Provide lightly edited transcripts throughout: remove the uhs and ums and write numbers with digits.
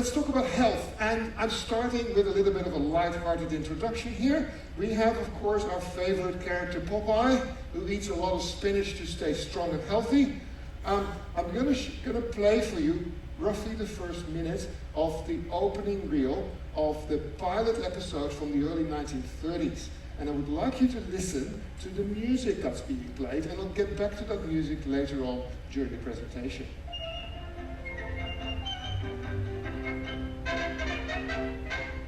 let's talk about health. And I'm starting with a little bit of a light-hearted introduction here. We have, of course, our favorite character, Popeye, who eats a lot of spinach to stay strong and healthy. I'm gonna play for you roughly the first minute of the opening reel of the pilot episode from the early 1930s. And I would like you to listen to the music that's being played, and I'll get back to that music later on during the presentation.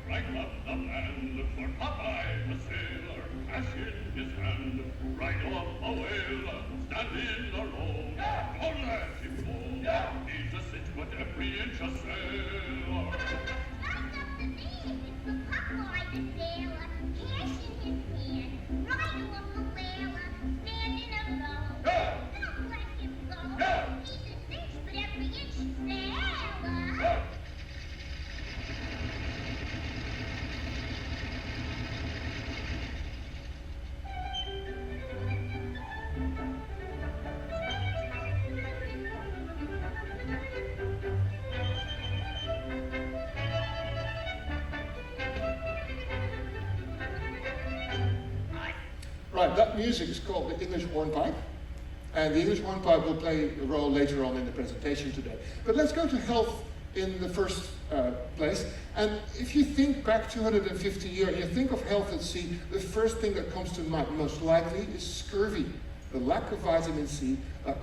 Right up the land for Popeye the sailor, cash in his hand, right off a whale, standing alone. Don't let him go, he's a 6 foot every inch a sailor. Right, that music is called the English hornpipe, and the English hornpipe will play a role later on in the presentation today. But let's go to health in the first place. And if you think back 250 years and you think of health at sea, the first thing that comes to mind most likely is scurvy. The lack of vitamin C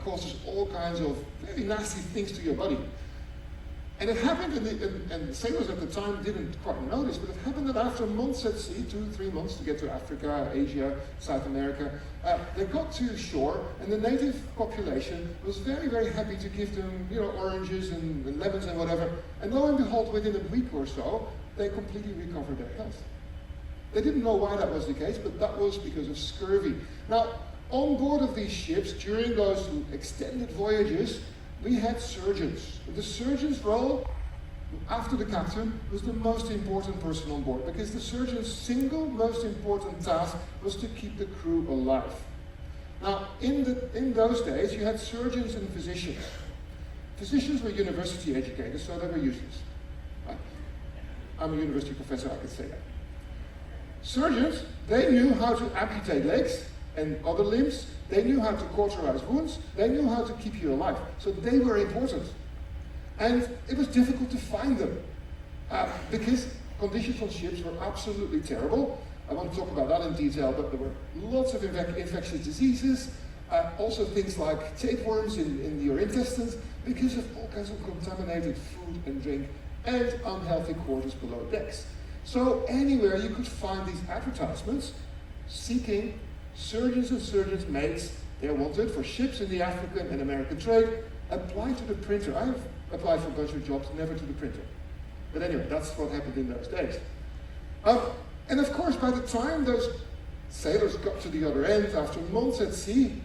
causes all kinds of very nasty things to your body. And it happened, and the sailors at the time didn't quite notice, but it happened that after months at sea, 2-3 months to get to Africa, Asia, South America, they got to shore, and the native population was very, very happy to give them, oranges and lemons and whatever. And lo and behold, within a week or so, they completely recovered their health. They didn't know why that was the case, but that was because of scurvy. Now, on board of these ships, during those extended voyages, we had surgeons. The surgeon's role, after the captain, was the most important person on board, because the surgeon's single most important task was to keep the crew alive. Now, in those days, you had surgeons and physicians. Physicians were university educated, so they were useless. I'm a university professor, I could say that. Surgeons, they knew how to amputate legs and other limbs. They knew how to cauterize wounds. They knew how to keep you alive. So they were important. And it was difficult to find them because conditions on ships were absolutely terrible. I won't talk about that in detail, but there were lots of infectious diseases, also things like tapeworms in your intestines because of all kinds of contaminated food and drink and unhealthy quarters below decks. So anywhere you could find these advertisements seeking surgeons and surgeons' mates. They're wanted for ships in the African and American trade. Apply to the printer. I have applied for a bunch of jobs, never to the printer. But anyway, that's what happened in those days. And of course, by the time those sailors got to the other end, after months at sea,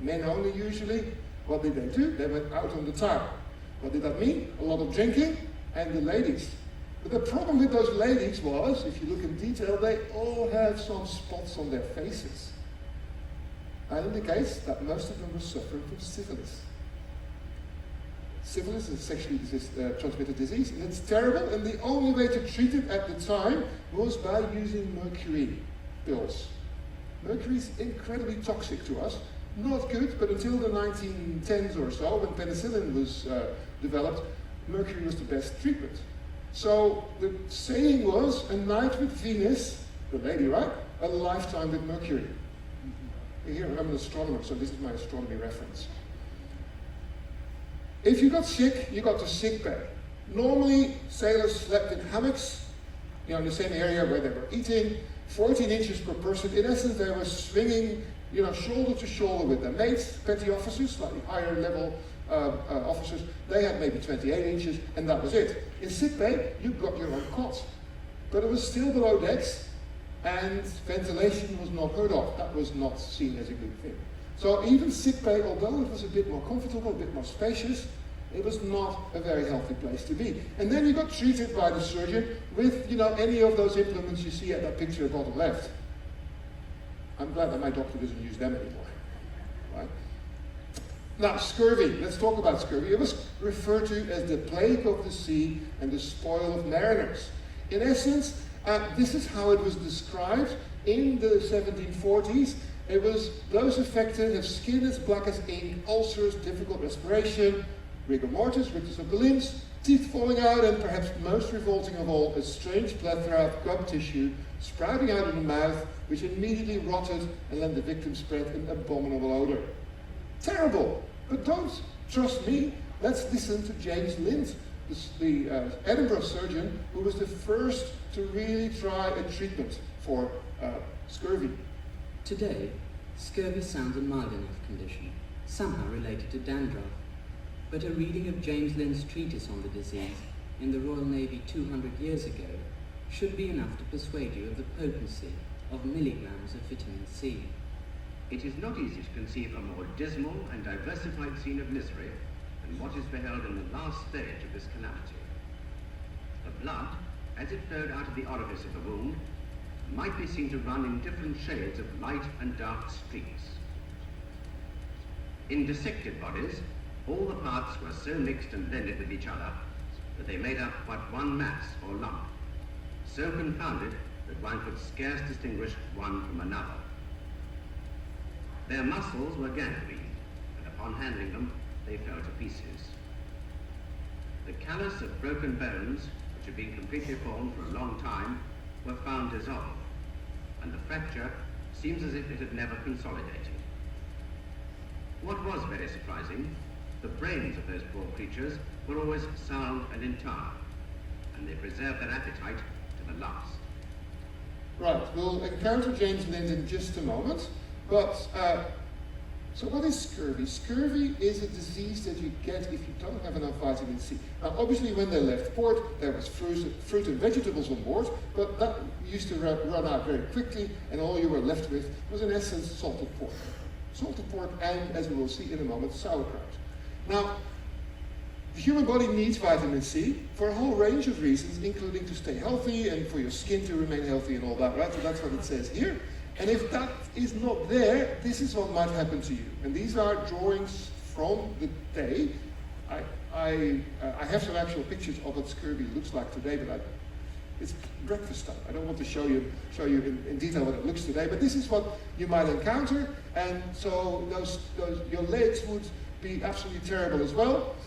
men only usually, what did they do? They went out on the town. What did that mean? A lot of drinking and the ladies. But the problem with those ladies was, if you look in detail, they all had some spots on their faces. And indicates that most of them were suffering from syphilis. Syphilis is a sexually transmitted disease, and it's terrible, and the only way to treat it at the time was by using mercury pills. Mercury is incredibly toxic to us. Not good, but until the 1910s or so, when penicillin was developed, mercury was the best treatment. So the saying was, a night with Venus, the lady, right? A lifetime with Mercury. Here, I'm an astronomer, so this is my astronomy reference. If you got sick, you got to sick bay. Normally, sailors slept in hammocks, in the same area where they were eating, 14 inches per person. In essence, they were swinging, shoulder to shoulder with their mates, petty officers, slightly higher level officers. They had maybe 28 inches, and that was it. In sick bay, you got your own cot. But it was still below decks, and ventilation was not heard of. That was not seen as a good thing. So even sick bay, although it was a bit more comfortable, a bit more spacious, it was not a very healthy place to be. And then you got treated by the surgeon with, any of those implements you see at that picture bottom left. I'm glad that my doctor doesn't use them anymore, right? Now, scurvy. Let's talk about scurvy. It was referred to as the plague of the sea and the spoil of mariners. In essence, this is how it was described in the 1740s. It was those affected have skin as black as ink, ulcers, difficult respiration, rigor mortis, weakness of the limbs, teeth falling out, and perhaps most revolting of all, a strange plethora of gum tissue sprouting out of the mouth, which immediately rotted and let the victim spread an abominable odor. Terrible! But don't trust me. Let's listen to James Lind, the Edinburgh surgeon, who was the first to really try a treatment for scurvy. Today, scurvy sounds a mild enough condition, somehow related to dandruff. But a reading of James Lind's treatise on the disease in the Royal Navy 200 years ago should be enough to persuade you of the potency of milligrams of vitamin C. It is not easy to conceive a more dismal and diversified scene of misery than what is beheld in the last stage of this calamity. The blood, as it flowed out of the orifice of the wound, might be seen to run in different shades of light and dark streaks. In dissected bodies, all the parts were so mixed and blended with each other that they made up but one mass or lump, so confounded that one could scarce distinguish one from another. Their muscles were gangrened, and upon handling them, they fell to pieces. The callus of broken bones, which had been completely formed for a long time, were found dissolved, and the fracture seems as if it had never consolidated. What was very surprising, the brains of those poor creatures were always sound and entire, and they preserved their appetite to the last. Right, we'll encounter James Lind in just a moment, but so what is scurvy? Scurvy is a disease that you get if you don't have enough vitamin C. Now, obviously, when they left port, there was fruit and vegetables on board, but that used to run out very quickly, and all you were left with was, in essence, salted pork. Salted pork and, as we will see in a moment, sauerkraut. Now, the human body needs vitamin C for a whole range of reasons, including to stay healthy and for your skin to remain healthy and all that, right? So that's what it says here. And if that is not there, this is what might happen to you. And these are drawings from the day. I have some actual pictures of what scurvy looks like today, but it's breakfast time. I don't want to show you in detail what it looks today, but this is what you might encounter. And so your legs would be absolutely terrible as well.